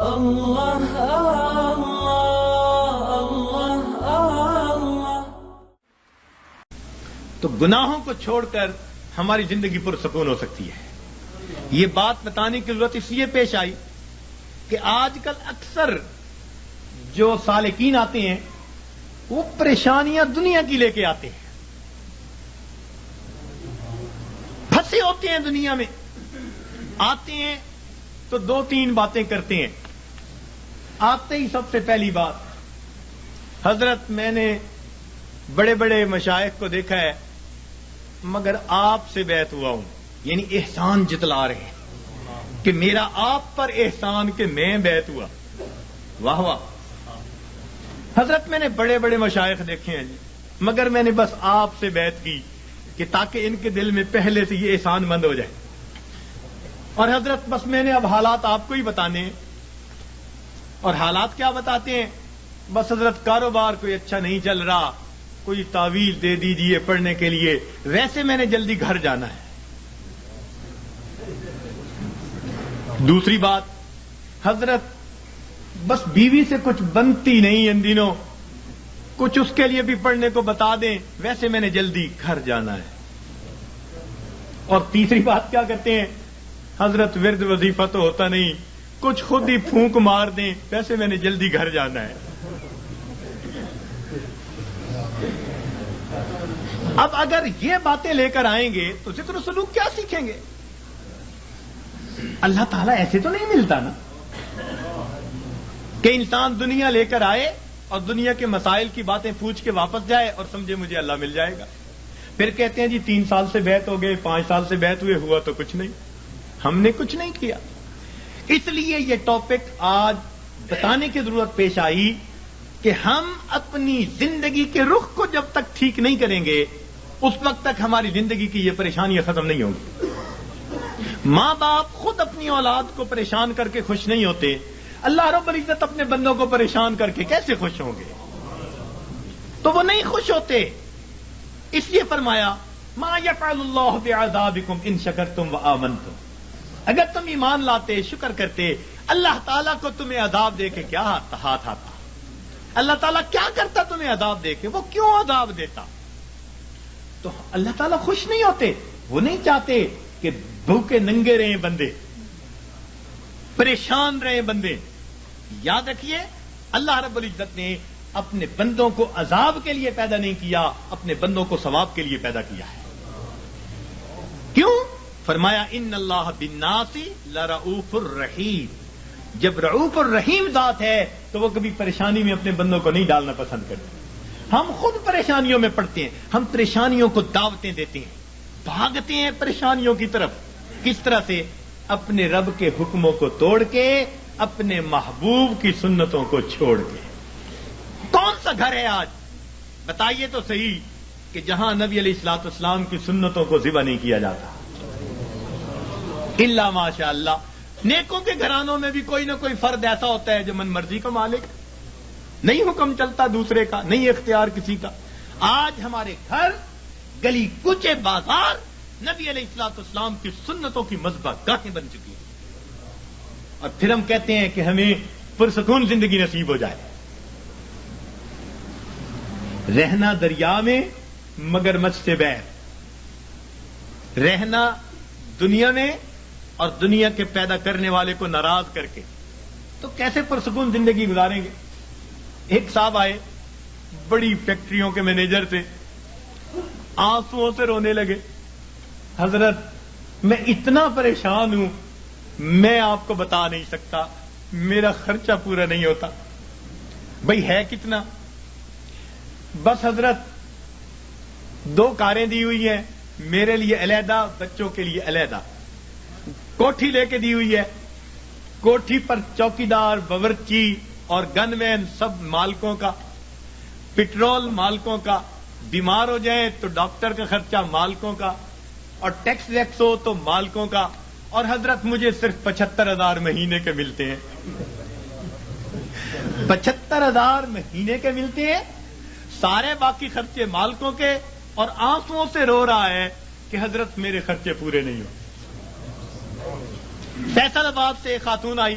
اللہ اللہ اللہ اللہ۔ تو گناہوں کو چھوڑ کر ہماری زندگی پرسکون ہو سکتی ہے۔ یہ بات بتانے کی ضرورت اس لیے پیش آئی کہ آج کل اکثر جو سالکین آتے ہیں وہ پریشانیاں دنیا کی لے کے آتے ہیں، پھنسے ہوتے ہیں دنیا میں، آتے ہیں تو دو تین باتیں کرتے ہیں۔ آتے ہی سب سے پہلی بات، حضرت میں نے بڑے بڑے مشائخ کو دیکھا ہے مگر آپ سے بیعت ہوا ہوں، یعنی احسان جتلا رہے ہیں کہ میرا آپ پر احسان کہ میں بیعت ہوا۔ واہ واہ! حضرت میں نے بڑے بڑے مشائخ دیکھے ہیں جی، مگر میں نے بس آپ سے بیعت کی کہ تاکہ ان کے دل میں پہلے سے یہ احسان مند ہو جائے۔ اور حضرت بس میں نے اب حالات آپ کو ہی بتانے ہیں۔ اور حالات کیا بتاتے ہیں؟ بس حضرت کاروبار کوئی اچھا نہیں چل رہا، کوئی تعویذ دے دیجیے پڑھنے کے لیے، ویسے میں نے جلدی گھر جانا ہے۔ دوسری بات، حضرت بس بیوی سے کچھ بنتی نہیں ان دنوں، کچھ اس کے لیے بھی پڑھنے کو بتا دیں، ویسے میں نے جلدی گھر جانا ہے۔ اور تیسری بات کیا کرتے ہیں؟ حضرت ورد وظیفہ تو ہوتا نہیں، کچھ خود ہی پھونک مار دیں، ویسے میں نے جلدی گھر جانا ہے۔ اب اگر یہ باتیں لے کر آئیں گے تو ذکر و سلوک کیا سیکھیں گے؟ اللہ تعالیٰ ایسے تو نہیں ملتا نا کہ انسان دنیا لے کر آئے اور دنیا کے مسائل کی باتیں پوچھ کے واپس جائے اور سمجھے مجھے اللہ مل جائے گا۔ پھر کہتے ہیں جی 3 سال سے بیعت ہو گئے، 5 سال سے بیعت ہوئے، ہوا تو کچھ نہیں، ہم نے کچھ نہیں کیا۔ اس لیے یہ ٹاپک آج بتانے کی ضرورت پیش آئی کہ ہم اپنی زندگی کے رخ کو جب تک ٹھیک نہیں کریں گے اس وقت تک ہماری زندگی کی یہ پریشانیاں ختم نہیں ہوں گی۔ ماں باپ خود اپنی اولاد کو پریشان کر کے خوش نہیں ہوتے، اللہ رب العزت اپنے بندوں کو پریشان کر کے کیسے خوش ہوں گے؟ تو وہ نہیں خوش ہوتے، اس لیے فرمایا ما یفعل اللہ بعذابکم ان شکرتم وآمنتم۔ اگر تم ایمان لاتے، شکر کرتے، اللہ تعالیٰ کو تمہیں عذاب دے کے کیا ہاتھ آتا؟ اللہ تعالیٰ کیا کرتا تمہیں عذاب دے کے؟ وہ کیوں عذاب دیتا؟ تو اللہ تعالیٰ خوش نہیں ہوتے، وہ نہیں چاہتے کہ بھوکے ننگے رہیں بندے، پریشان رہیں بندے۔ یاد رکھیے اللہ رب العزت نے اپنے بندوں کو عذاب کے لیے پیدا نہیں کیا، اپنے بندوں کو ثواب کے لیے پیدا کیا ہے۔ کیوں؟ فرمایا ان اللہ بالناس لرؤوف الرحیم۔ جب رؤوف الرحیم ذات ہے تو وہ کبھی پریشانی میں اپنے بندوں کو نہیں ڈالنا پسند کرتے۔ ہم خود پریشانیوں میں پڑتے ہیں، ہم پریشانیوں کو دعوتیں دیتے ہیں، بھاگتے ہیں پریشانیوں کی طرف۔ کس طرح سے؟ اپنے رب کے حکموں کو توڑ کے، اپنے محبوب کی سنتوں کو چھوڑ کے۔ کون سا گھر ہے آج بتائیے تو صحیح کہ جہاں نبی علیہ الصلوۃ والسلام کی سنتوں کو ذبح نہیں کیا جاتا؟ الا ماشاء اللہ، نیکوں کے گھرانوں میں بھی کوئی نہ کوئی فرد ایسا ہوتا ہے جو من مرضی کا مالک، نہیں حکم چلتا دوسرے کا، نہیں اختیار کسی کا۔ آج ہمارے گھر، گلی کوچے، بازار نبی علیہ الصلوۃ والسلام کی سنتوں کی مذبح گاہیں بن چکی ہیں، اور پھر ہم کہتے ہیں کہ ہمیں پرسکون زندگی نصیب ہو جائے۔ رہنا دریا میں مگر مجھ سے بیر، رہنا دنیا میں اور دنیا کے پیدا کرنے والے کو ناراض کر کے، تو کیسے پرسکون زندگی گزاریں گے؟ ایک صاحب آئے بڑی فیکٹریوں کے مینیجر سے، آنسوؤں سے رونے لگے، حضرت میں اتنا پریشان ہوں، میں آپ کو بتا نہیں سکتا، میرا خرچہ پورا نہیں ہوتا۔ بھئی ہے کتنا؟ بس حضرت 2 کاریں دی ہوئی ہیں، میرے لیے علیحدہ، بچوں کے لیے علیحدہ، کوٹھی لے کے دی ہوئی ہے، کوٹھی پر چوکیدار، باورچی اور گن مین سب مالکوں کا، پٹرول مالکوں کا، بیمار ہو جائیں تو ڈاکٹر کا خرچہ مالکوں کا، اور ٹیکس ویکس ہو تو مالکوں کا، اور حضرت مجھے صرف 75,000 مہینے کے ملتے ہیں۔ 75,000 مہینے کے ملتے ہیں، سارے باقی خرچے مالکوں کے، اور آنسوؤں سے رو رہا ہے کہ حضرت میرے خرچے پورے نہیں ہو۔ فیصل آباد سے ایک خاتون آئی،